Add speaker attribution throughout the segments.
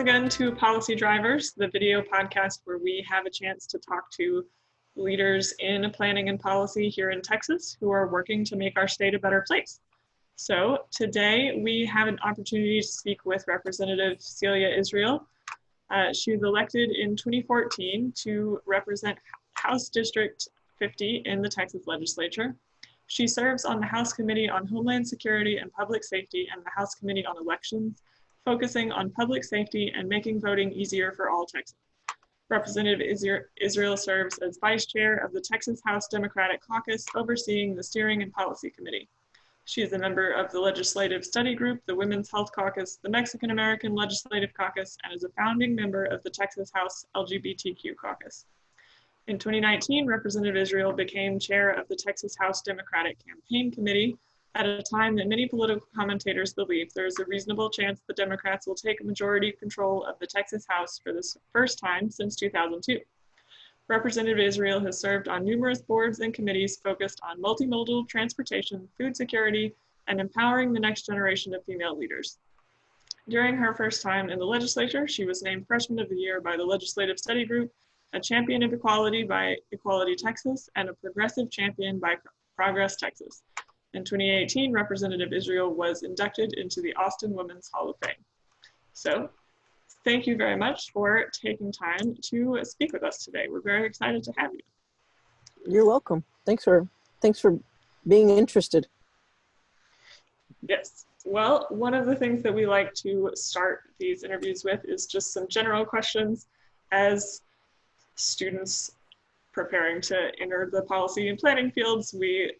Speaker 1: again to Policy Drivers, the video podcast where we have a chance to talk to leaders in planning and policy here in Texas who are working to make our state a better place. So today we have an opportunity to speak with Representative Celia Israel. She was elected in 2014 to represent House District 50 in the Texas legislature. She serves on the House Committee on Homeland Security and Public Safety and the House Committee on Elections, focusing on public safety and making voting easier for all Texans. Representative Israel serves as Vice Chair of the Texas House Democratic Caucus, overseeing the Steering and Policy Committee. She is a member of the Legislative Study Group, the Women's Health Caucus, the Mexican American Legislative Caucus, and is a founding member of the Texas House LGBTQ Caucus. In 2019, Representative Israel became chair of the Texas House Democratic Campaign Committee at a time that many political commentators believe there is a reasonable chance the Democrats will take majority control of the Texas House for the first time since 2002. Representative Israel has served on numerous boards and committees focused on multimodal transportation, food security, and empowering the next generation of female leaders. During her first time in the legislature, she was named Freshman of the Year by the Legislative Study Group, a champion of equality by Equality Texas, and a progressive champion by Progress Texas. In 2018, Representative Israel was inducted into the Austin Women's Hall of Fame. So, thank you very much for taking time to speak with us today. We're very excited to have you.
Speaker 2: You're welcome. Thanks for being interested.
Speaker 1: Yes. Well, one of the things that we like to start these interviews with is just some general questions as students preparing to enter the policy and planning fields. We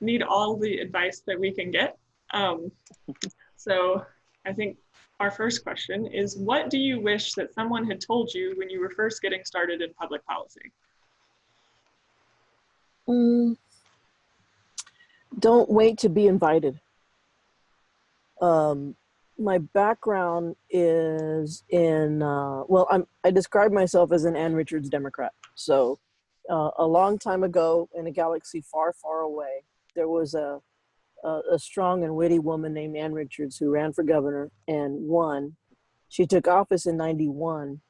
Speaker 1: need all the advice that we can get. So I think our first question is, what do you wish that someone had told you when you were first getting started in public policy?
Speaker 2: Don't wait to be invited. My background is in, I describe myself as an Ann Richards Democrat. So a long time ago in a galaxy far, far away, there was a strong and witty woman named Ann Richards who ran for governor and won. She took office in 91.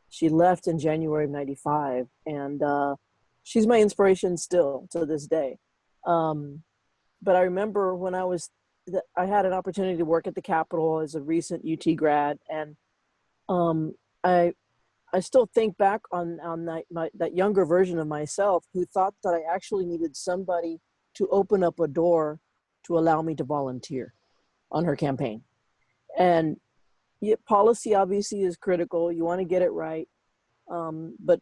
Speaker 2: She left in January of 95. And she's my inspiration still to this day. But I remember when I had an opportunity to work at the Capitol as a recent UT grad. And I still think back on that younger version of myself who thought that I actually needed somebody to open up a door to allow me to volunteer on her campaign. And policy obviously is critical. You want to get it right. But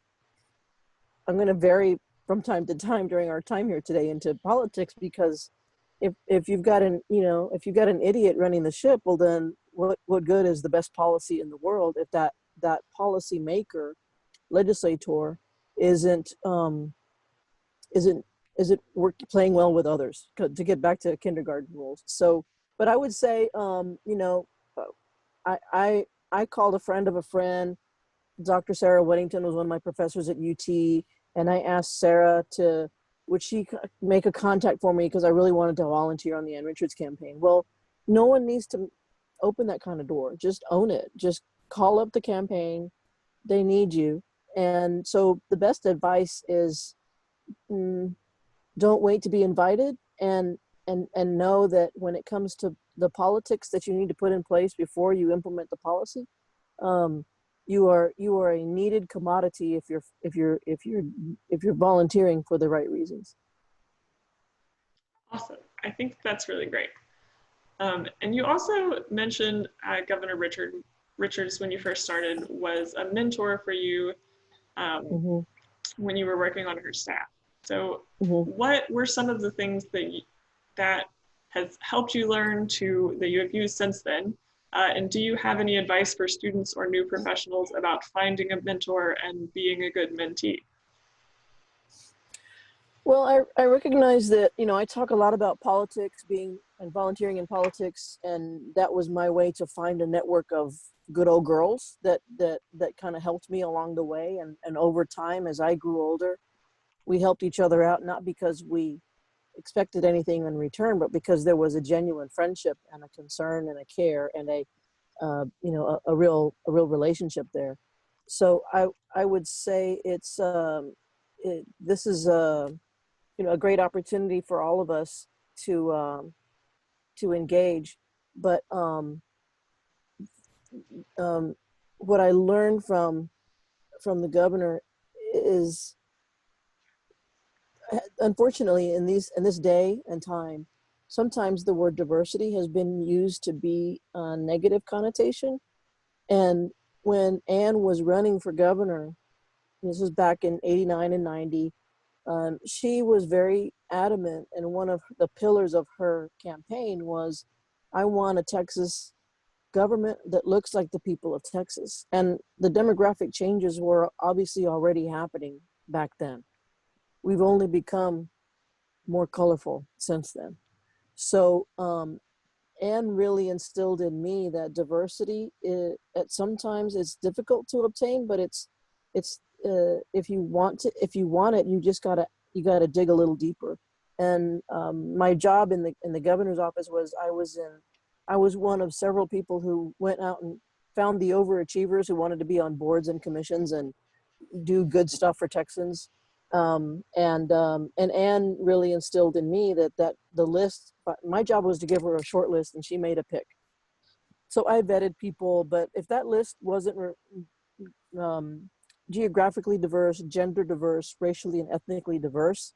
Speaker 2: I'm going to vary from time to time during our time here today into politics, because if you've got an idiot running the ship, well then what good is the best policy in the world if that policy maker, legislator isn't playing well with others, to get back to kindergarten rules. So, but I would say, I called a friend of a friend. Dr. Sarah Weddington was one of my professors at UT. And I asked Sarah would she make a contact for me, because I really wanted to volunteer on the Ann Richards campaign. Well, no one needs to open that kind of door. Just own it. Just call up the campaign. They need you. And so the best advice is, don't wait to be invited, and know that when it comes to the politics that you need to put in place before you implement the policy, you are a needed commodity if you're volunteering for the right reasons.
Speaker 1: Awesome. I think that's really great. And you also mentioned Governor Richards when you first started was a mentor for you when you were working on her staff. So what were some of the things that has helped you learn that you have used since then? And do you have any advice for students or new professionals about finding a mentor and being a good mentee?
Speaker 2: Well, I recognize that, I talk a lot about politics and volunteering in politics, and that was my way to find a network of good old girls that kind of helped me along the way. And over time, as I grew older, we helped each other out, not because we expected anything in return, but because there was a genuine friendship and a concern and a care and a a real relationship there. So I would say this is a great opportunity for all of us to engage. But what I learned from the governor is, unfortunately, in this day and time, sometimes the word diversity has been used to be a negative connotation. And when Ann was running for governor, this was back in 89 and 90, she was very adamant, and one of the pillars of her campaign was, I want a Texas government that looks like the people of Texas. And the demographic changes were obviously already happening back then. We've only become more colorful since then. So Anne really instilled in me that diversity at sometimes it's difficult to obtain, but it's if you want it, you gotta dig a little deeper. And my job in the governor's office was, I was one of several people who went out and found the overachievers who wanted to be on boards and commissions and do good stuff for Texans. And Anne really instilled in me that the list, my job was to give her a short list and she made a pick. So I vetted people, but if that list wasn't geographically diverse, gender diverse, racially and ethnically diverse,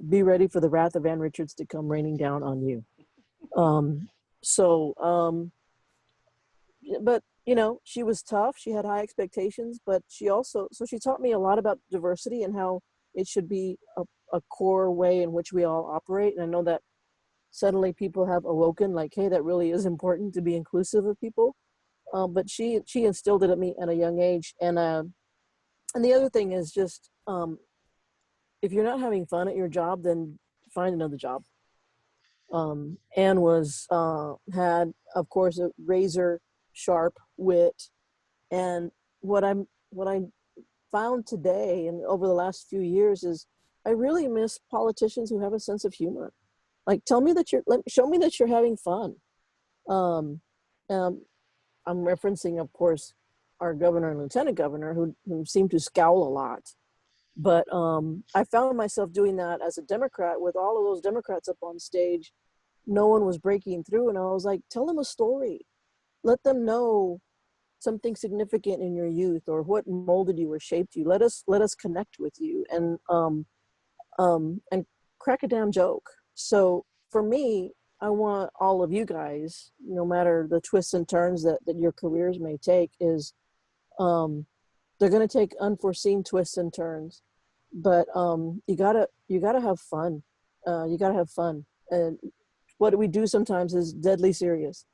Speaker 2: be ready for the wrath of Ann Richards to come raining down on you. But she was tough. She had high expectations, but she taught me a lot about diversity and how it should be a core way in which we all operate. And I know that suddenly people have awoken, like, hey, that really is important to be inclusive of people. But she instilled it in me at a young age. And the other thing is just, if you're not having fun at your job, then find another job. Anne had, of course, a razor sharp wit. And what I found today and over the last few years is I really miss politicians who have a sense of humor. Like, show me that you're having fun. I'm referencing, of course, our governor and lieutenant governor who seem to scowl a lot. But I found myself doing that as a Democrat with all of those Democrats up on stage. No one was breaking through. And I was like, tell them a story. Let them know something significant in your youth or what molded you or shaped you. Let us connect with you and crack a damn joke. So for me, I want all of you guys, no matter the twists and turns that your careers may take, is they're going to take unforeseen twists and turns, but you gotta have fun. You gotta have fun. And what we do sometimes is deadly serious.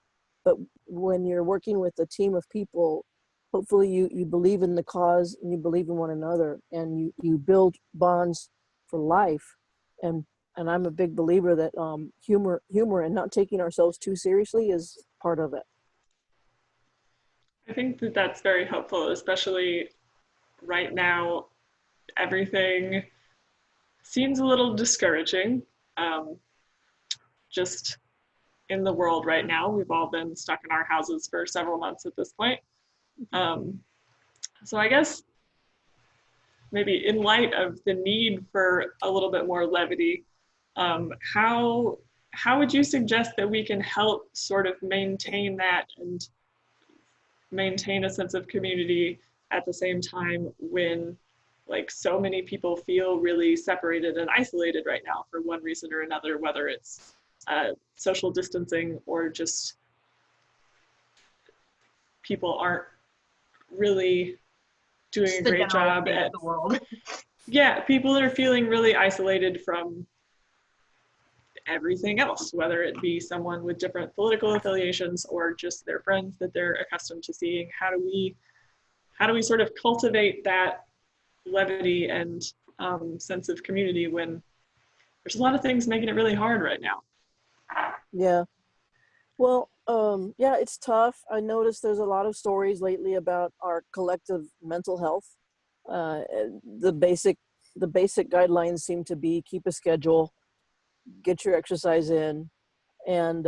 Speaker 2: But when you're working with a team of people, hopefully you believe in the cause and you believe in one another and you build bonds for life. And I'm a big believer that humor and not taking ourselves too seriously is part of it.
Speaker 1: I think that that's very helpful, especially right now. Everything seems a little discouraging. Just in the world right now, we've all been stuck in our houses for several months at this point. So I guess maybe in light of the need for a little bit more levity, how would you suggest that we can help sort of maintain that and maintain a sense of community at the same time when, like, so many people feel really separated and isolated right now for one reason or another, whether it's social distancing or just people aren't really doing a great job at
Speaker 3: the world.
Speaker 1: Yeah, people are feeling really isolated from everything else, whether it be someone with different political affiliations or just their friends that they're accustomed to seeing. How do we sort of cultivate that levity and sense of community when there's a lot of things making it really hard right now?
Speaker 2: Yeah. Well, yeah, it's tough. I noticed there's a lot of stories lately about our collective mental health. The basic guidelines seem to be keep a schedule, get your exercise in, And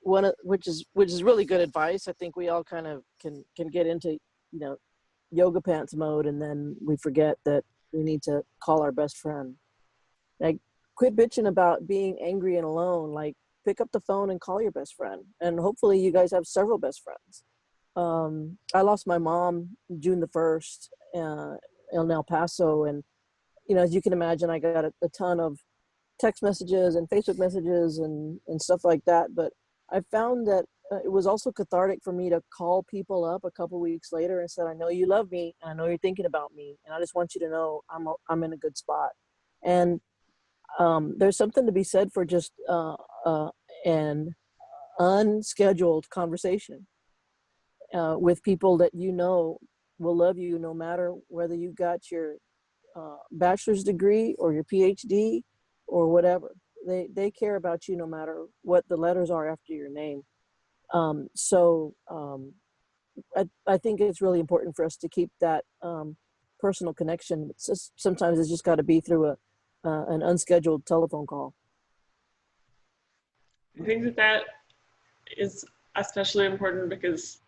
Speaker 2: which is really good advice. I think we all kind of can get into, yoga pants mode, and then we forget that we need to call our best friend. Like, quit bitching about being angry and alone. Like, pick up the phone and call your best friend, and hopefully you guys have several best friends. I lost my mom June the 1st in El Paso, and as you can imagine, I got a ton of text messages and Facebook messages and stuff like that. But I found that it was also cathartic for me to call people up a couple weeks later and said, I know you love me, and I know you're thinking about me, and I just want you to know I'm in a good spot. And there's something to be said for just an unscheduled conversation with people that will love you no matter whether you got your bachelor's degree or your PhD or whatever. They care about you no matter what the letters are after your name. I think it's really important for us to keep that personal connection. Sometimes it's just got to be through an unscheduled telephone call.
Speaker 1: I think that is especially important because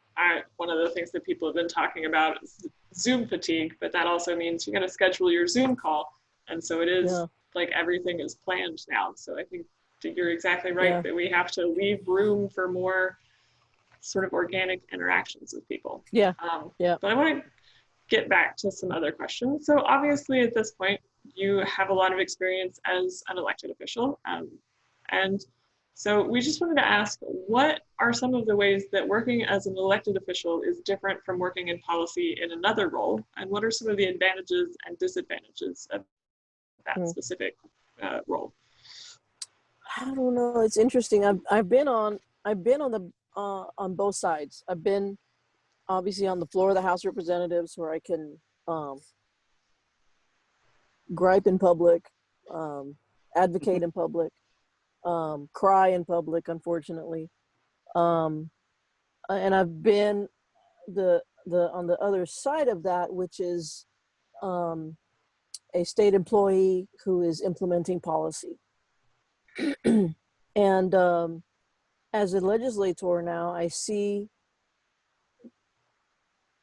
Speaker 1: one of the things that people have been talking about is Zoom fatigue, but that also means you're going to schedule your Zoom call. And so it is like everything is planned now. So I think that you're exactly right that we have to leave room for more sort of organic interactions with people.
Speaker 2: But
Speaker 1: I want to get back to some other questions. So obviously at this point, you have a lot of experience as an elected official. And so we just wanted to ask, what are some of the ways that working as an elected official is different from working in policy in another role? And what are some of the advantages and disadvantages of that specific role?
Speaker 2: I don't know. It's interesting. I've been on both sides. I've been obviously on the floor of the House of Representatives, where I can gripe in public, advocate in public, cry in public, unfortunately. And I've been on the other side of that, which is a state employee who is implementing policy. And as a legislator now, I see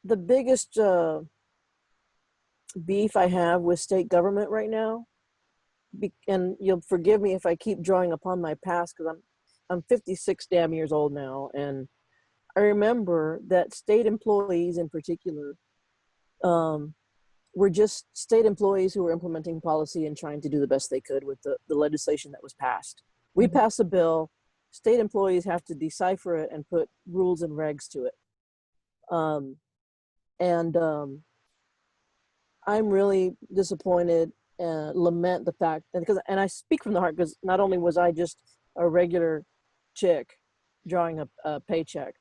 Speaker 2: the biggest beef I have with state government right now, and you'll forgive me if I keep drawing upon my past, because I'm 56 damn years old now, and I remember that state employees in particular were just state employees who were implementing policy and trying to do the best they could with the legislation that was passed. We pass a bill, state employees have to decipher it and put rules and regs to it. I'm really disappointed and lament the fact, and I speak from the heart, because not only was I just a regular chick drawing a paycheck,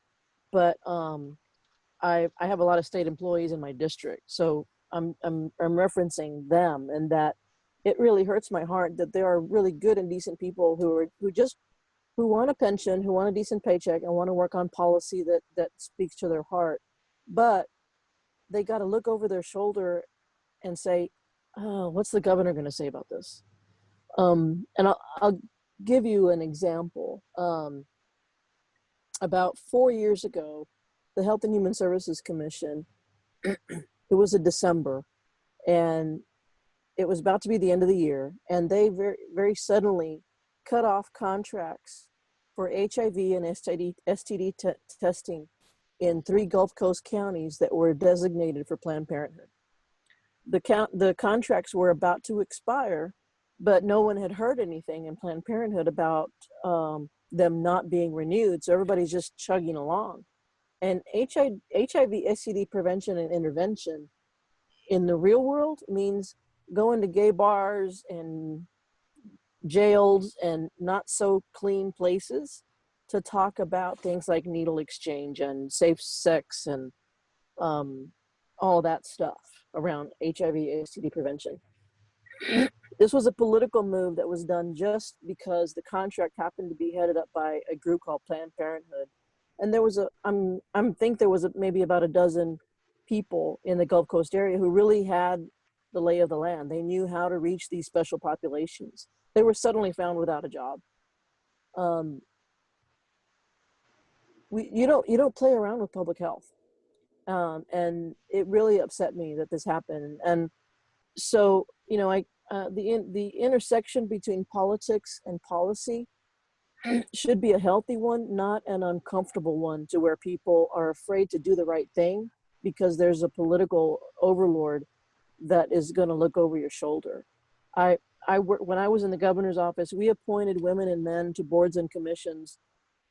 Speaker 2: but I have a lot of state employees in my district, so I'm referencing them, and that it really hurts my heart that there are really good and decent people who want a pension, who want a decent paycheck, and want to work on policy that speaks to their heart, but they got to look over their shoulder and say, oh, what's the governor going to say about this? And I'll give you an example. About 4 years ago, the Health and Human Services Commission, it was in December, and it was about to be the end of the year, and they very, very suddenly cut off contracts for HIV and STD testing in 3 Gulf Coast counties that were designated for Planned Parenthood. The contracts were about to expire, but no one had heard anything in Planned Parenthood about them not being renewed. So everybody's just chugging along. And HIV, STD prevention and intervention in the real world means going to gay bars and jails and not so clean places to talk about things like needle exchange and safe sex and all that stuff around HIV, STD prevention. This was a political move that was done just because the contract happened to be headed up by a group called Planned Parenthood. And there was maybe about a dozen people in the Gulf Coast area who really had the lay of the land. They knew how to reach these special populations. They were suddenly found without a job. you don't play around with public health. And it really upset me that this happened. And so, the intersection between politics and policy should be a healthy one, not an uncomfortable one to where people are afraid to do the right thing because there's a political overlord that is going to look over your shoulder. When I was in the governor's office, we appointed women and men to boards and commissions,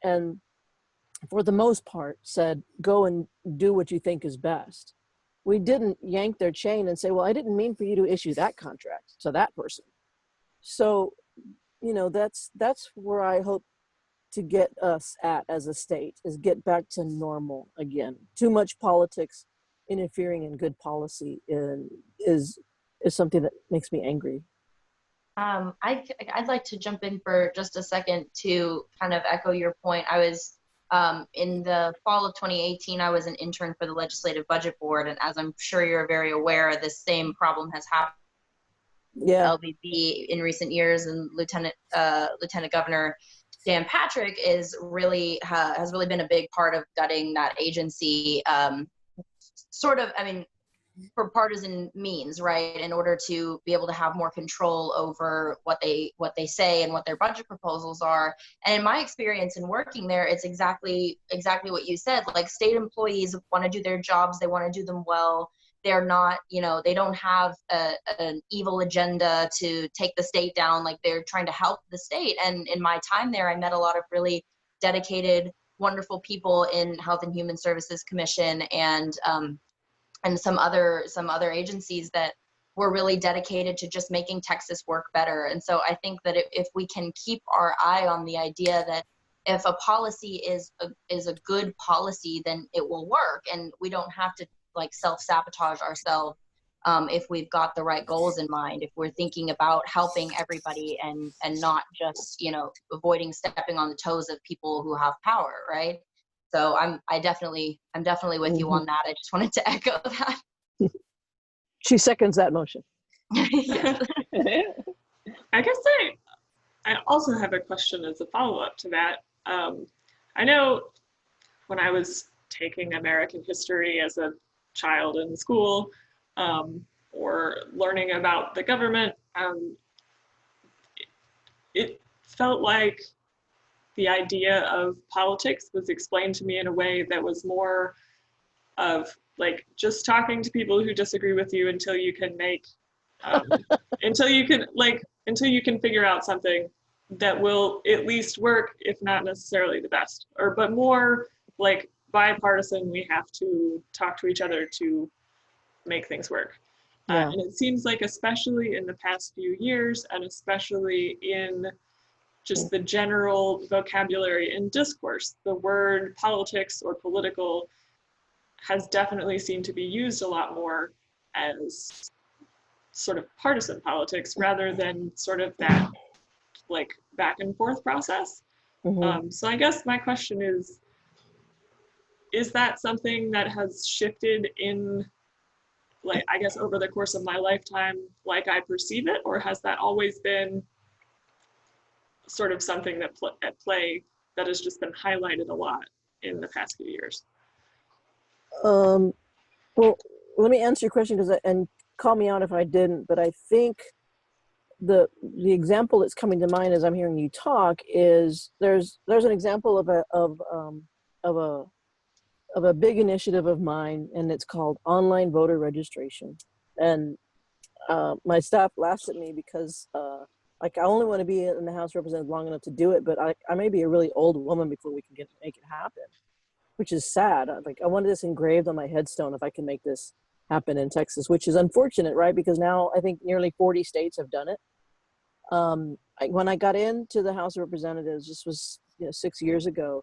Speaker 2: and for the most part said, go and do what you think is best. We didn't yank their chain and say, well, I didn't mean for you to issue that contract to that person. So, that's where I hope to get us at as a state, is get back to normal again. Too much politics interfering in good policy is something that makes me angry.
Speaker 3: I'd like to jump in for just a second to kind of echo your point. I was in the fall of 2018, I was an intern for the Legislative Budget Board, and as I'm sure you're very aware, this same problem has happened.
Speaker 2: Yeah.
Speaker 3: LBB in recent years, and Lieutenant Governor Dan Patrick has really been a big part of gutting that agency. For partisan means, right? In order to be able to have more control over what they say and what their budget proposals are. And in my experience in working there, it's exactly what you said. Like, state employees want to do their jobs, they want to do them well. They're not, they don't have an evil agenda to take the state down. Like, they're trying to help the state. And in my time there, I met a lot of really dedicated, wonderful people in Health and Human Services Commission and some other agencies that were really dedicated to just making Texas work better. And so I think that if we can keep our eye on the idea that if a policy is a good policy, then it will work, and we don't have to self-sabotage ourselves if we've got the right goals in mind, if we're thinking about helping everybody and not just avoiding stepping on the toes of people who have power, right? So I'm definitely with you on that. I just wanted to echo that.
Speaker 2: She seconds that motion.
Speaker 3: Yes.
Speaker 1: I guess I also have a question as a follow-up to that. I know when I was taking American history as a child in school, or learning about the government, it felt like the idea of politics was explained to me in a way that was more of just talking to people who disagree with you until you can until you can figure out something that will at least work, if not necessarily the best, but more bipartisan. We have to talk to each other to make things work.
Speaker 2: Yeah.
Speaker 1: And it seems like, especially in the past few years, and especially in just the general vocabulary and discourse, the word politics or political has definitely seemed to be used a lot more as sort of partisan politics rather than sort of that back and forth process.
Speaker 2: Mm-hmm.
Speaker 1: So I guess my question is that something that has shifted in I guess over the course of my lifetime, I perceive it, or has that always been sort of something that at play that has just been highlighted a lot in the past few years?
Speaker 2: Well, let me answer your question and call me out if I didn't, but I think the example that's coming to mind as I'm hearing you talk is there's an example of a big initiative of mine, and it's called online voter registration. And my staff laughs at me because I only want to be in the House of Representatives long enough to do it, but I may be a really old woman before we can make it happen, which is sad. I wanted this engraved on my headstone if I can make this happen in Texas, which is unfortunate, right? Because now I think nearly 40 states have done it. When I got into the House of Representatives, this was 6 years ago,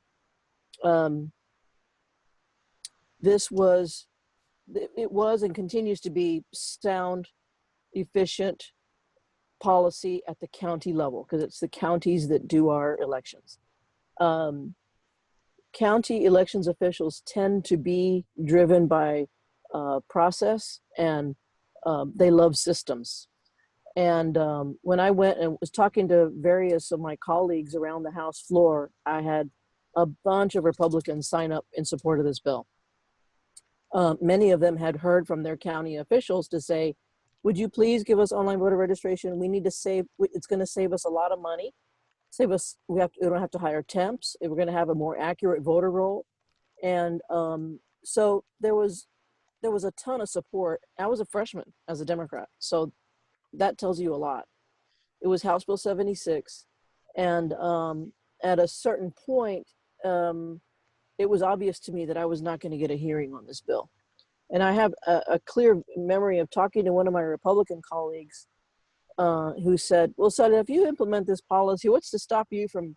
Speaker 2: it was and continues to be sound, efficient policy at the county level, because it's the counties that do our elections. County elections officials tend to be driven by process, and they love systems. And when I went and was talking to various of my colleagues around the House floor, I had a bunch of Republicans sign up in support of this bill. Many of them had heard from their county officials to say, would you please give us online voter registration? We need to save, it's going to save us a lot of money. Save us, we don't have to hire temps. We're going to have a more accurate voter roll. And so there was a ton of support. I was a freshman as a Democrat, so that tells you a lot. It was House Bill 76. And at a certain point, it was obvious to me that I was not going to get a hearing on this bill. And I have a clear memory of talking to one of my Republican colleagues who said, well, Celia, if you implement this policy, what's to stop you from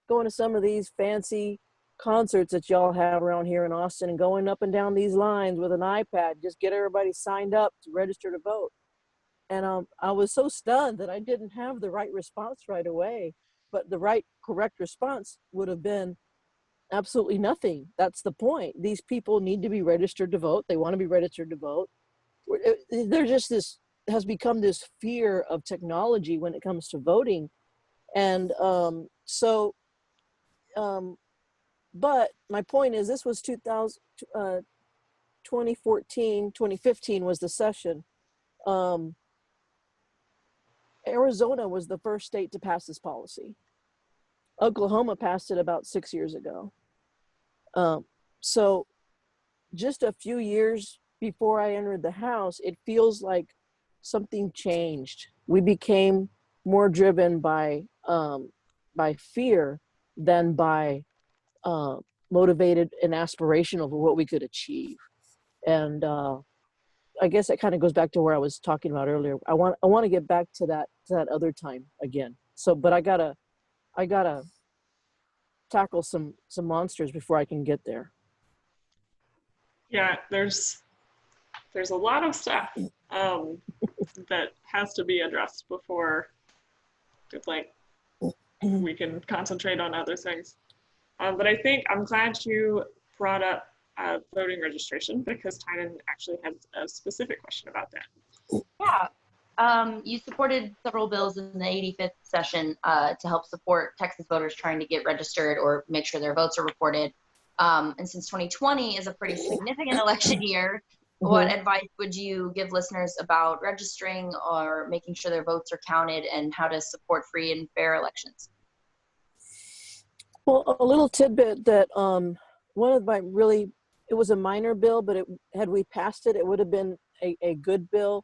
Speaker 2: going to some of these fancy concerts that y'all have around here in Austin and going up and down these lines with an iPad, just get everybody signed up to register to vote. And I was so stunned that I didn't have the right response right away, but the correct response would have been absolutely nothing. That's the point. These people need to be registered to vote. They want to be registered to vote. There's just has become this fear of technology when it comes to voting. And but my point is, this was 2014, 2015 was the session. Arizona was the first state to pass this policy. Oklahoma passed it about 6 years ago. So just a few years before I entered the House, it feels like something changed. We became more driven by fear than by motivated and aspirational for what we could achieve. And I guess that kind of goes back to where I was talking about earlier. I want to get back to that other time again. So, but I gotta tackle some monsters before I can get there.
Speaker 1: Yeah, there's a lot of stuff that has to be addressed before we can concentrate on other things. But I think I'm glad you brought up voting registration, because Tynan actually has a specific question about that.
Speaker 3: Yeah. You supported several bills in the 85th session to help support Texas voters trying to get registered or make sure their votes are recorded. And since 2020 is a pretty significant election year, what advice would you give listeners about registering or making sure their votes are counted, and how to support free and fair elections?
Speaker 2: Well, a little tidbit that one of my it was a minor bill, but had we passed it, it would have been a good bill.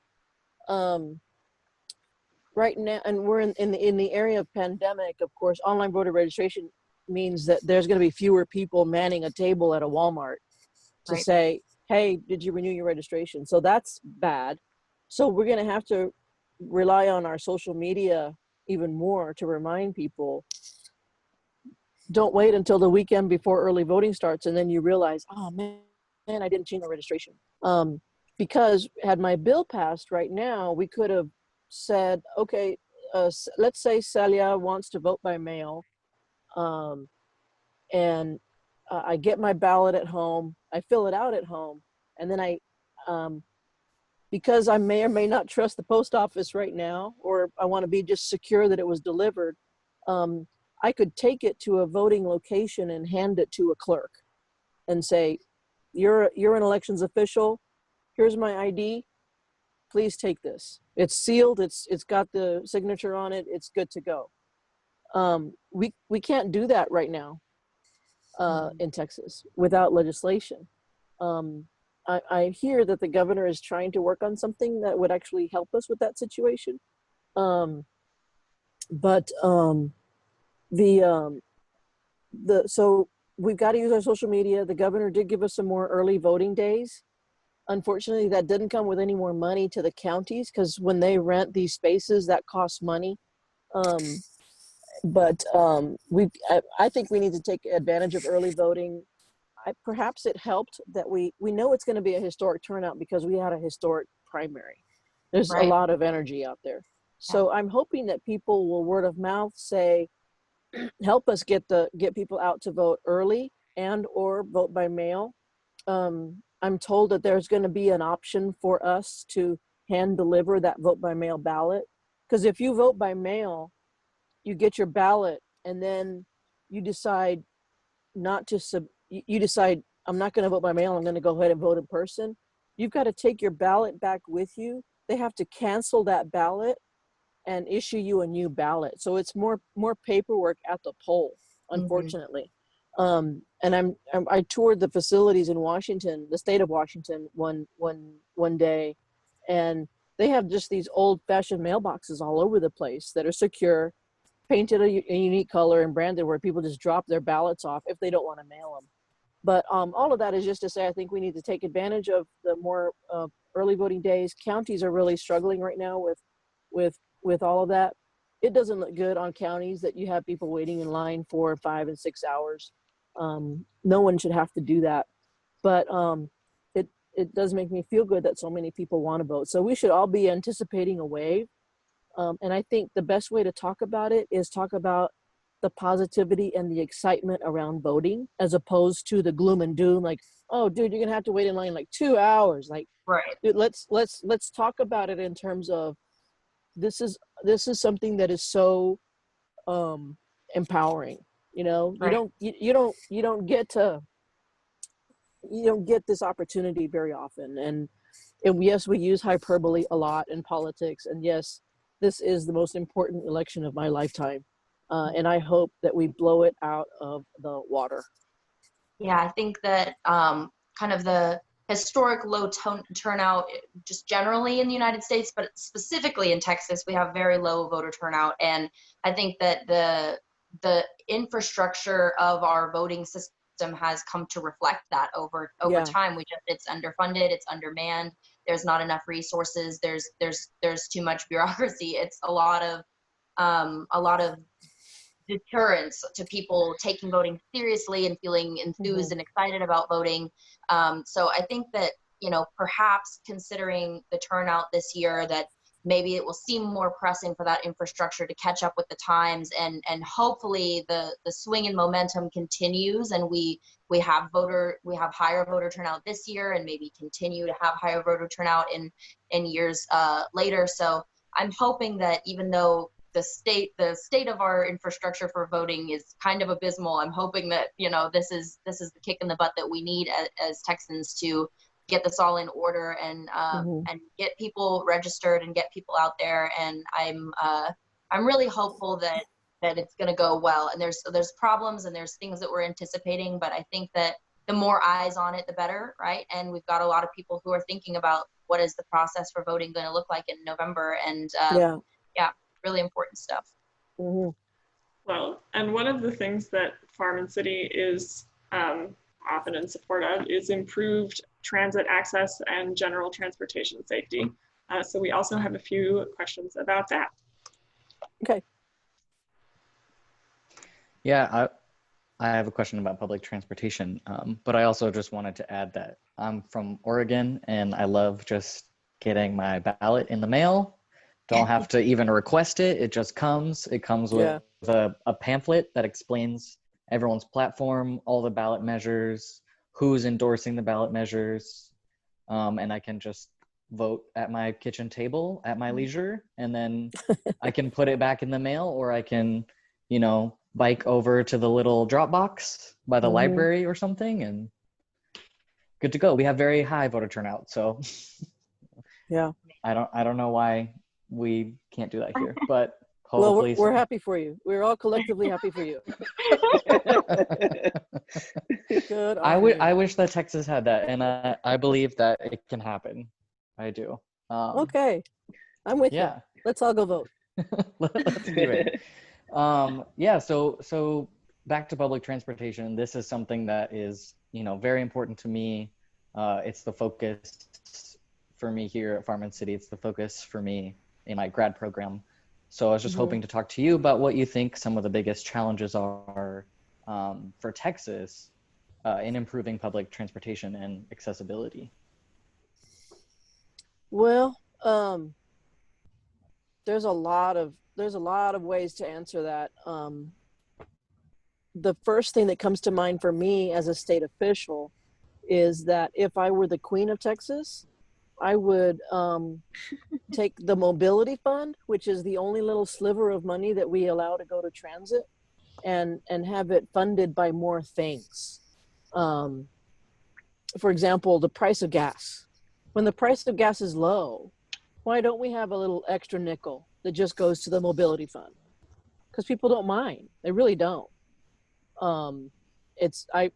Speaker 2: Right now, and we're in the area of pandemic, of course, online voter registration means that there's going to be fewer people manning a table at a Walmart to say, hey, did you renew your registration? So that's bad. So we're going to have to rely on our social media even more to remind people, don't wait until the weekend before early voting starts and then you realize, oh man, I didn't change my registration. Because had my bill passed right now, we could have said, okay, let's say Celia wants to vote by mail, and I get my ballot at home, I fill it out at home, and then because I may or may not trust the post office right now, or I want to be just secure that it was delivered, I could take it to a voting location and hand it to a clerk and say, you're an elections official, here's my ID, please take this. It's sealed, it's got the signature on it, it's good to go. We can't do that right now in Texas without legislation. I hear that the governor is trying to work on something that would actually help us with that situation. So we've got to use our social media. The governor did give us some more early voting days. Unfortunately, that didn't come with any more money to the counties, because when they rent these spaces, that costs money. I think we need to take advantage of early voting. Perhaps it helped that we know it's going to be a historic turnout because we had a historic primary. There's a lot of energy out there. So I'm hoping that people will word of mouth say, help us get people out to vote early and or vote by mail. I'm told that there's going to be an option for us to hand deliver that vote by mail ballot. Because if you vote by mail, you get your ballot and then you decide not to you decide, I'm not going to vote by mail, I'm going to go ahead and vote in person. You've got to take your ballot back with you. They have to cancel that ballot and issue you a new ballot. So it's more paperwork at the poll, unfortunately. And I toured the facilities in Washington, the state of Washington, one day, and they have just these old-fashioned mailboxes all over the place that are secure, painted a unique color and branded, where people just drop their ballots off if they don't want to mail them. But all of that is just to say, I think we need to take advantage of the more early voting days. Counties are really struggling right now with all of that. It doesn't look good on counties that you have people waiting in line 4, 5, and 6 hours. No one should have to do that. But it does make me feel good that so many people want to vote. So we should all be anticipating a wave. And I think the best way to talk about it is talk about the positivity and the excitement around voting, as opposed to the gloom and doom, like, oh, dude, you're gonna have to wait in line like 2 hours. Like,
Speaker 3: Right.
Speaker 2: dude, let's talk about it in terms of this is something that is so empowering. You know,
Speaker 3: Right.
Speaker 2: you don't get this opportunity very often. And yes, we use hyperbole a lot in politics, and yes, this is the most important election of my lifetime. And I hope that we blow it out of the water.
Speaker 3: Yeah, I think that kind of the historic low turnout just generally in the United States, but specifically in Texas, we have very low voter turnout. And I think that the infrastructure of our voting system has come to reflect that over time. It's underfunded, it's undermanned, there's not enough resources, there's too much bureaucracy. It's a lot of deterrence to people taking voting seriously and feeling enthused and excited about voting. So I think that, perhaps considering the turnout this year, that maybe it will seem more pressing for that infrastructure to catch up with the times, and hopefully the swing in momentum continues, and we have higher voter turnout this year, and maybe continue to have higher voter turnout in years later. So I'm hoping that even though the state of our infrastructure for voting is kind of abysmal, I'm hoping that this is the kick in the butt that we need as Texans to get this all in order and get people registered and get people out there. And I'm really hopeful that it's going to go well. And there's problems and there's things that we're anticipating, but I think that the more eyes on it, the better, right? And we've got a lot of people who are thinking about what is the process for voting going to look like in November, and really important stuff.
Speaker 1: Well, and one of the things that Farm&City is often in support of is improved transit access and general transportation safety. So we also have a few questions about that.
Speaker 2: Okay.
Speaker 4: Yeah, I have a question about public transportation, but I also just wanted to add that I'm from Oregon and I love just getting my ballot in the mail. Don't have to even request it. It just comes. It comes with a pamphlet that explains everyone's platform, all the ballot measures, who's endorsing the ballot measures, and I can just vote at my kitchen table at my leisure, and then I can put it back in the mail, or I can, bike over to the little drop box by the library or something, and good to go. We have very high voter turnout, so I don't know why we can't do that here, but hopefully.
Speaker 2: Well, we're happy for you. We're all collectively happy for you. Good.
Speaker 4: I wish that Texas had that, and I believe that it can happen. I do.
Speaker 2: Okay, I'm with you. Let's all go vote.
Speaker 4: Let's do it. So back to public transportation. This is something that is, very important to me. It's the focus for me here at Farm&City. It's the focus for me in my grad program. So I was just hoping to talk to you about what you think some of the biggest challenges are for Texas in improving public transportation and accessibility.
Speaker 2: Well, there's a lot of ways to answer that. The first thing that comes to mind for me as a state official is that if I were the Queen of Texas, I would take the mobility fund, which is the only little sliver of money that we allow to go to transit, and have it funded by more things. For example, the price of gas. When the price of gas is low, why don't we have a little extra nickel that just goes to the mobility fund? Because people don't mind. They really don't. It's I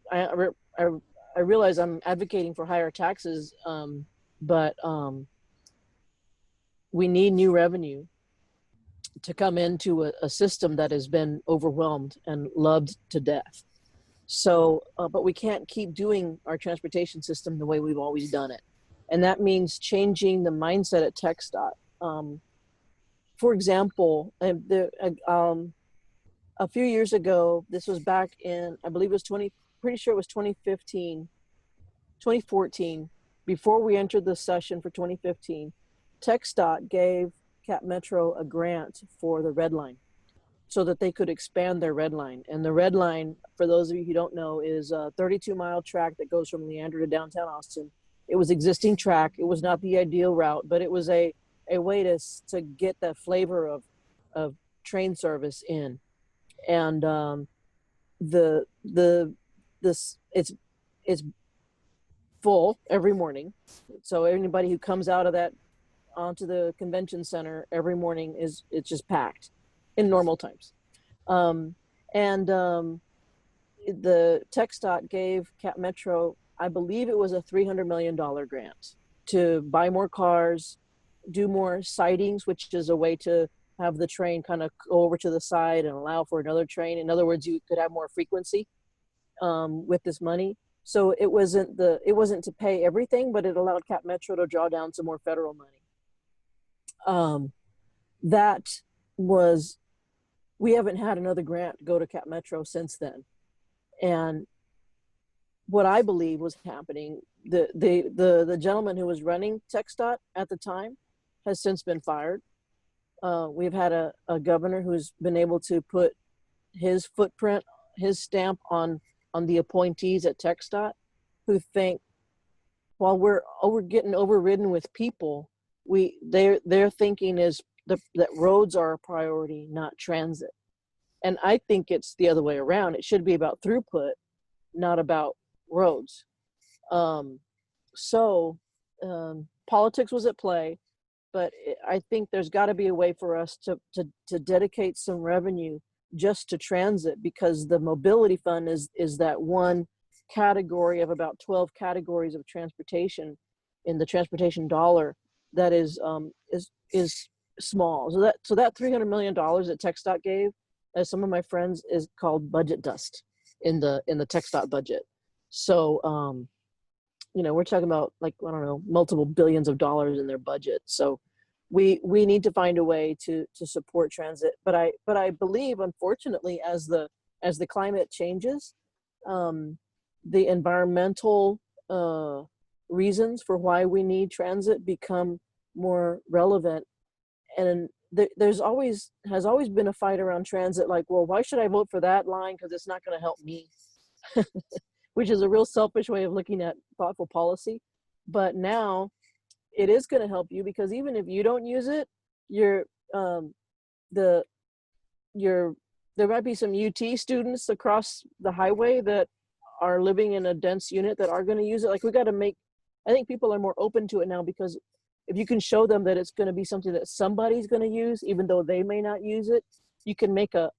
Speaker 2: realize I'm advocating for higher taxes, but we need new revenue to come into a system that has been overwhelmed and loved to death. So, but we can't keep doing our transportation system the way we've always done it. And that means changing the mindset at TxDOT. For example, a few years ago, this was back in, I believe it was pretty sure it was 2015, 2014, before we entered the session for 2015, TxDOT gave Cap Metro a grant for the Red Line so that they could expand their Red Line. And the Red Line, for those of you who don't know, is a 32-mile track that goes from Leander to downtown Austin. It was existing track. It was not the ideal route, but it was a way to get that flavor of train service in. And it's full every morning. So anybody who comes out of that onto the convention center every morning it's just packed in normal times. The TxDOT gave Cap Metro, I believe it was a $300 million grant to buy more cars, do more sidings, which is a way to have the train kind of go over to the side and allow for another train. In other words, you could have more frequency with this money. So it wasn't to pay everything, but it allowed Cap Metro to draw down some more federal money. We haven't had another grant go to Cap Metro since then. And what I believe was happening, the gentleman who was running TxDOT at the time has since been fired. We've had a governor who's been able to put his footprint, his stamp on the appointees at TxDOT, who think while we're getting overridden with people, their thinking is that roads are a priority, not transit. And I think it's the other way around. It should be about throughput, not about roads. Politics was at play, but I think there's got to be a way for us to dedicate some revenue just to transit, because the mobility fund is that one category of about 12 categories of transportation in the transportation dollar that is small. So that $300 million that TxDOT gave, as some of my friends, is called budget dust in the TxDOT budget. So we're talking about, like, I don't know, multiple billions of dollars in their budget. So we need to find a way to support transit. But I believe, unfortunately, as the climate changes, the environmental reasons for why we need transit become more relevant. And has always been a fight around transit, like, well, why should I vote for that line? Because it's not going to help me, which is a real selfish way of looking at thoughtful policy. But now it is going to help you, because even if you don't use it, there might be some UT students across the highway that are living in a dense unit that are going to use it. Like, I think people are more open to it now, because if you can show them that it's going to be something that somebody's going to use, even though they may not use it, you can make an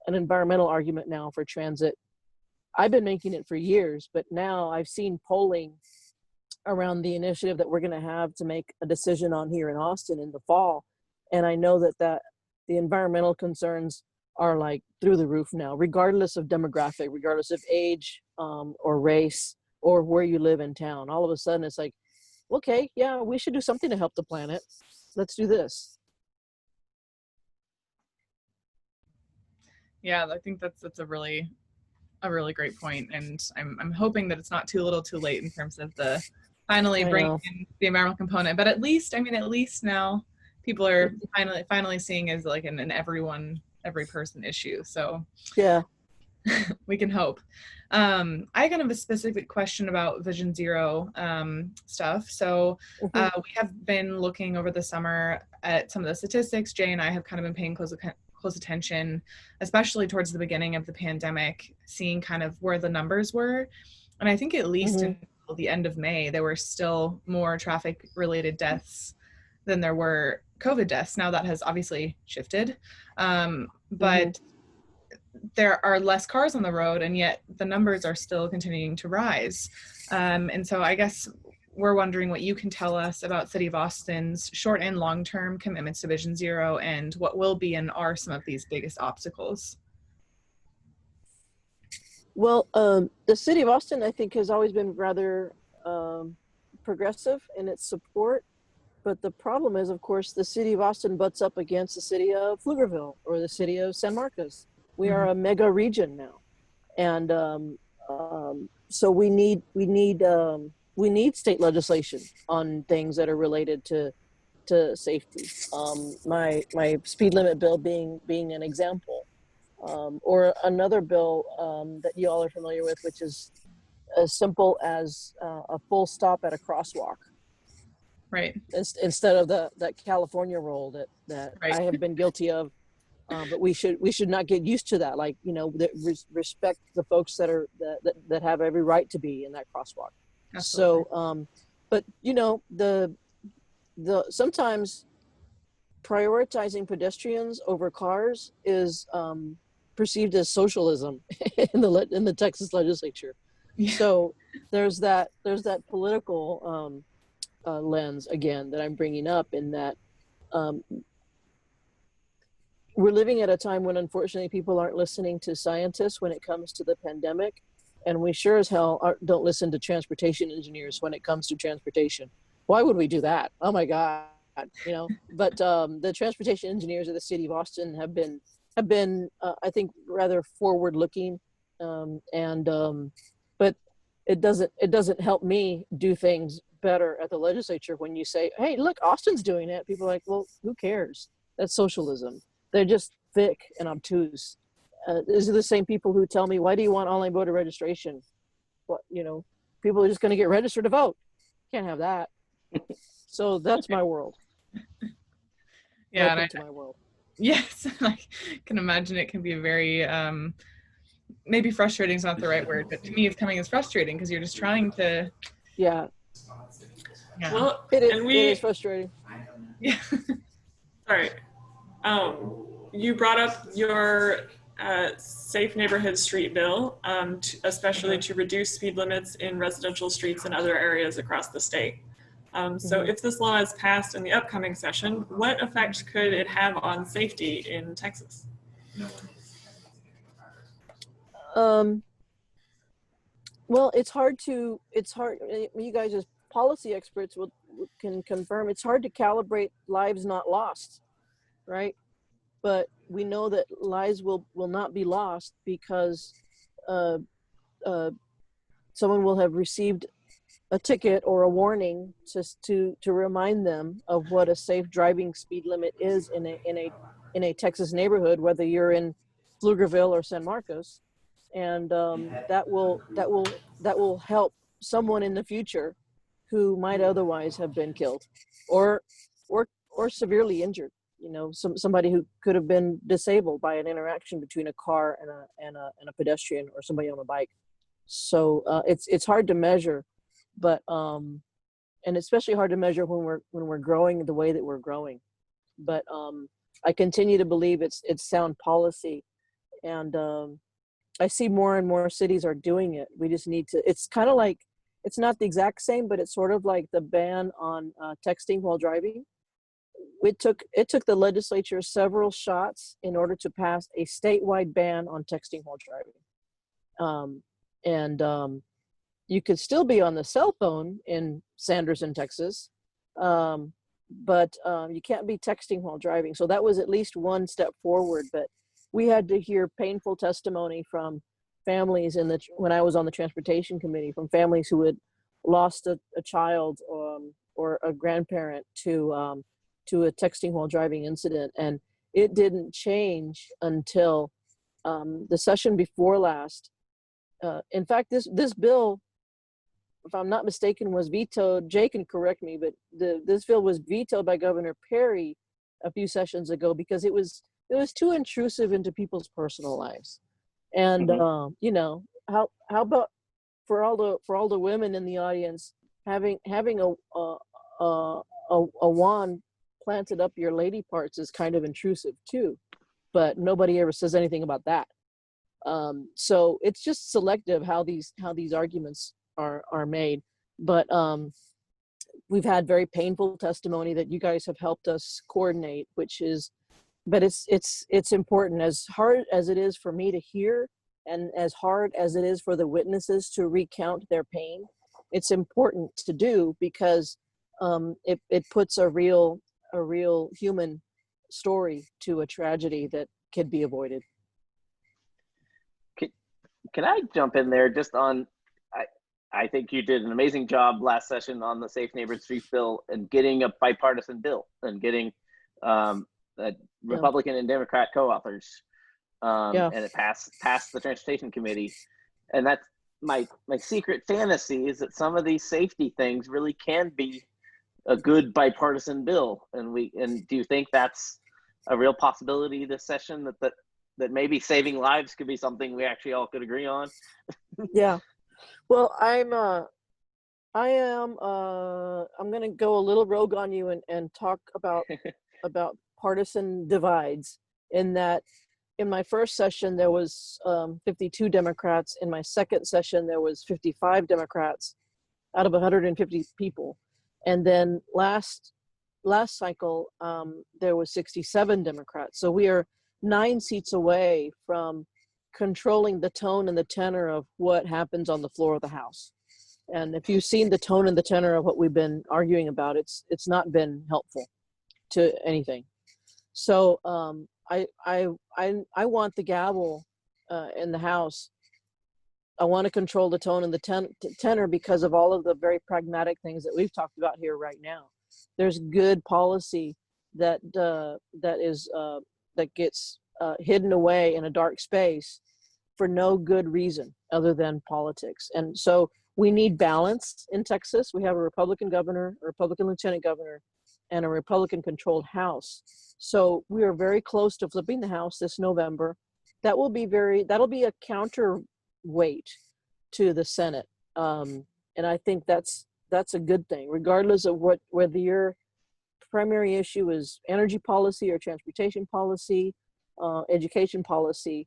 Speaker 2: environmental argument now for transit. I've been making it for years, but now I've seen polling around the initiative that we're going to have to make a decision on here in Austin in the fall. And I know that the environmental concerns are like through the roof now, regardless of demographic, regardless of age or race or where you live in town. All of a sudden it's like, okay, yeah, we should do something to help the planet. Let's do this.
Speaker 5: Yeah, I think that's a really great point, and I'm hoping that it's not too little, too late in terms of the finally bringing in the environmental component. But at least now people are finally seeing as like an every person issue. So
Speaker 2: yeah,
Speaker 5: we can hope. I kind of have a specific question about Vision Zero stuff. So we have been looking over the summer at some of the statistics. Jay and I have kind of been paying close attention, especially towards the beginning of the pandemic, seeing kind of where the numbers were. And I think at least until the end of May, there were still more traffic related deaths than there were COVID deaths. Now that has obviously shifted, but there are less cars on the road, and yet the numbers are still continuing to rise. And so I guess we're wondering what you can tell us about City of Austin's short and long-term commitments to Vision Zero, and what will be and are some of these biggest obstacles.
Speaker 2: Well, the City of Austin, I think, has always been rather progressive in its support. But the problem is, of course, the City of Austin butts up against the City of Pflugerville or the City of San Marcos. We are a mega region now, and so we need state legislation on things that are related to safety. My speed limit bill being an example, or another bill that you all are familiar with, which is as simple as a full stop at a crosswalk.
Speaker 5: Right.
Speaker 2: Instead of that California rule that
Speaker 5: right.
Speaker 2: I have been guilty of, but we should not get used to that. Like, that respect the folks that have every right to be in that crosswalk. Absolutely. So, but the sometimes prioritizing pedestrians over cars is perceived as socialism in the Texas legislature. Yeah. So there's that political lens again that I'm bringing up, in that we're living at a time when unfortunately people aren't listening to scientists when it comes to the pandemic, and we sure as hell don't listen to transportation engineers when it comes to transportation. Why would we do that? Oh my God, But the transportation engineers of the City of Austin have been I think rather forward looking, but it doesn't help me do things better at the legislature when you say, hey, look, Austin's doing it. People are like, well, who cares? That's socialism. They're just thick and obtuse. These are the same people who tell me, why do you want online voter registration? What, people are just going to get registered to vote. Can't have that. So that's my world.
Speaker 5: Yeah.
Speaker 2: Welcome to my world.
Speaker 5: Yes. I can imagine it can be very, maybe frustrating is not the right word, but to me it's coming as frustrating because you're just trying to.
Speaker 2: Yeah.
Speaker 1: Well,
Speaker 2: it is frustrating.
Speaker 5: Yeah.
Speaker 1: Sorry. You brought up your safe neighborhood street bill, especially to reduce speed limits in residential streets and other areas across the state. So if this law is passed in the upcoming session, what effect could it have on safety in Texas?
Speaker 2: Well, it's hard. You guys as policy experts can confirm it's hard to calibrate lives not lost, right? But we know that lives will not be lost because someone will have received a ticket or a warning just to remind them of what a safe driving speed limit is in a Texas neighborhood, whether you're in Pflugerville or San Marcos, and that will help someone in the future who might otherwise have been killed or severely injured. Somebody who could have been disabled by an interaction between a car and a pedestrian or somebody on a bike. So it's hard to measure, but and especially hard to measure when we're growing the way that we're growing. But I continue to believe it's sound policy, and I see more and more cities are doing it. We just need to. It's kind of like, it's not the exact same, but it's sort of like the ban on texting while driving. It took the legislature several shots in order to pass a statewide ban on texting while driving. You could still be on the cell phone in Sanderson, Texas, but you can't be texting while driving. So that was at least one step forward. But we had to hear painful testimony from families when I was on the transportation committee, from families who had lost a child or a grandparent to a texting while driving incident. And it didn't change until the session before last. In fact, this bill, if I'm not mistaken, was vetoed. Jay can correct me, but this bill was vetoed by Governor Perry a few sessions ago because it was too intrusive into people's personal lives. And
Speaker 6: Mhm.
Speaker 2: you know, how about for all the women in the audience, having a wand planted up your lady parts is kind of intrusive too, but nobody ever says anything about that. So it's just selective how these arguments are made. But we've had very painful testimony that you guys have helped us coordinate, which is, but it's important. As hard as it is for me to hear, and as hard as it is for the witnesses to recount their pain, it's important to do, because it puts a real human story to a tragedy that could be avoided.
Speaker 6: Can I jump in there just on, I think you did an amazing job last session on the Safe Neighborhood Streets bill and getting a bipartisan bill and getting Republican and Democrat co-authors. And it passed the Transportation Committee. And that's my secret fantasy, is that some of these safety things really can be a good bipartisan bill. And do you think that's a real possibility this session, that maybe saving lives could be something we actually all could agree on?
Speaker 2: Yeah. Well, I'm going to go a little rogue on you and talk about partisan divides, in that in my first session there was 52 Democrats. In my second session there was 55 Democrats out of 150 people. And then last cycle there was 67 Democrats. So we are 9 seats away from controlling the tone and the tenor of what happens on the floor of the House. And if you've seen the tone and the tenor of what we've been arguing about, it's not been helpful to anything. So I want the gavel in the House. I want to control the tone and the tenor, because of all of the very pragmatic things that we've talked about here right now. There's good policy that gets hidden away in a dark space for no good reason other than politics. And so we need balance in Texas. We have a Republican governor, a Republican lieutenant governor, and a Republican controlled House. So we are very close to flipping the House this November. That'll be a counterweight to the Senate. And I think that's a good thing, regardless of whether your primary issue is energy policy or transportation policy, education policy.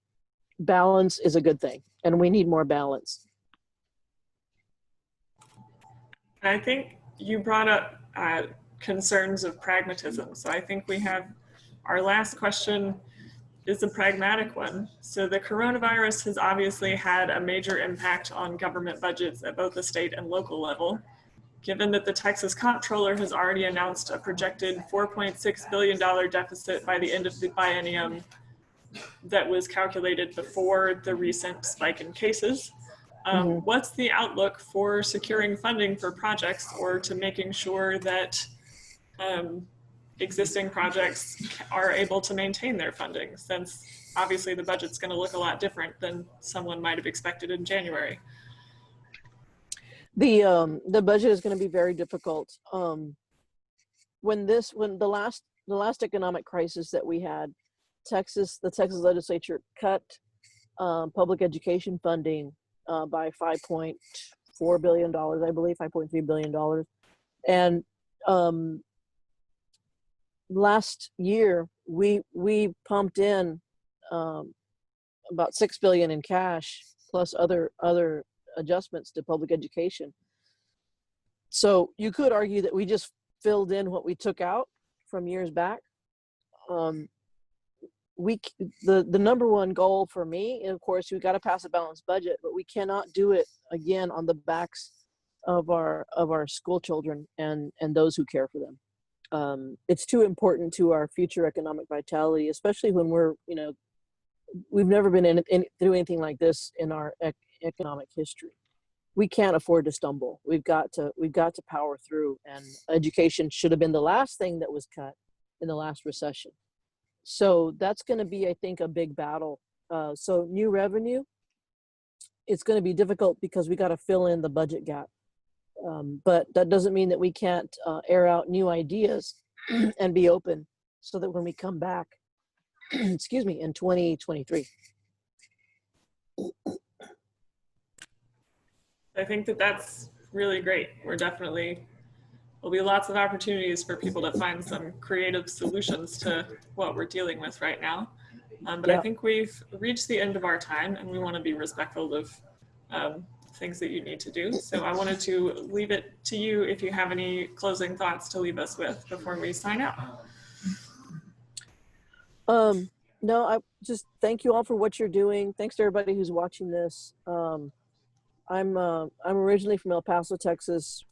Speaker 2: Balance is a good thing, and we need more balance.
Speaker 1: I think you brought up concerns of pragmatism. So I think we have our last question is a pragmatic one. So the coronavirus has obviously had a major impact on government budgets at both the state and local level. Given that the Texas Comptroller has already announced a projected $4.6 billion deficit by the end of the biennium that was calculated before the recent spike in cases, what's the outlook for securing funding for projects, or to making sure that existing projects are able to maintain their funding, since obviously the budget's going to look a lot different than someone might have expected in January?
Speaker 2: The budget is going to be very difficult. When the last economic crisis that we had, the Texas legislature cut public education funding by $5.4 billion, I believe, $5.3 billion. And last year we pumped in about $6 billion in cash, plus other adjustments to public education. So you could argue that we just filled in what we took out from years back. The number one goal for me, and of course we got to pass a balanced budget, but we cannot do it again on the backs of our school children and those who care for them. It's too important to our future economic vitality, especially when we've never been through anything like this in our economic history. We can't afford to stumble. We've got to power through, and education should have been the last thing that was cut in the last recession. So that's going to be, I think, a big battle. So new revenue, it's going to be difficult because we got to fill in the budget gap. But that doesn't mean that we can't air out new ideas and be open, so that when we come back excuse me, in 2023.
Speaker 1: I think that that's really great. There'll be lots of opportunities for people to find some creative solutions to what we're dealing with right now. But I think we've reached the end of our time, and we want to be respectful of things that you need to do. So I wanted to leave it to you if you have any closing thoughts to leave us with before we sign out.
Speaker 2: No, I just thank you all for what you're doing. Thanks to everybody who's watching this. I'm originally from El Paso, Texas,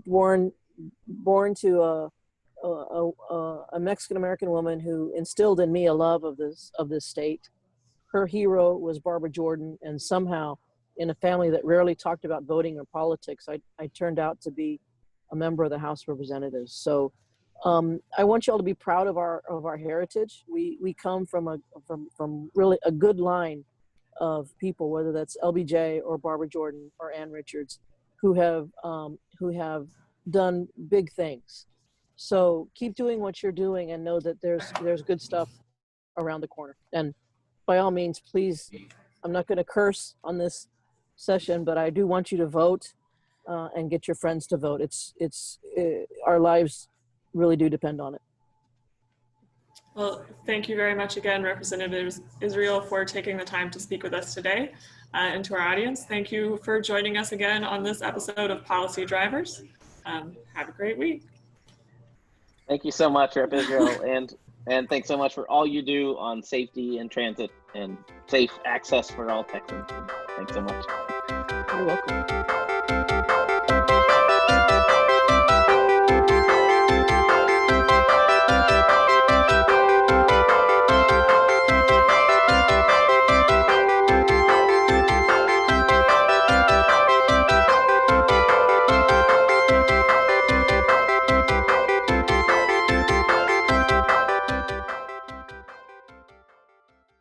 Speaker 2: born to a Mexican American woman who instilled in me a love of this state. Her hero was Barbara Jordan, and somehow, in a family that rarely talked about voting or politics, I turned out to be a member of the House of Representatives. So I want you all to be proud of our heritage. We come from really a good line of people, whether that's LBJ or Barbara Jordan or Ann Richards, who have done big things. So keep doing what you're doing, and know that there's good stuff around the corner. And by all means, please, I'm not going to curse on this session, but I do want you to vote and get your friends to vote. It's our lives really do depend on it.
Speaker 1: Well, thank you very much again, Representative Israel, for taking the time to speak with us today. And to our audience, thank you for joining us again on this episode of Policy Drivers. Have a great week.
Speaker 6: Thank you so much, Rep. Israel, and thanks so much for all you do on safety and transit and safe access for all Texans. Thanks so much.
Speaker 2: You're welcome.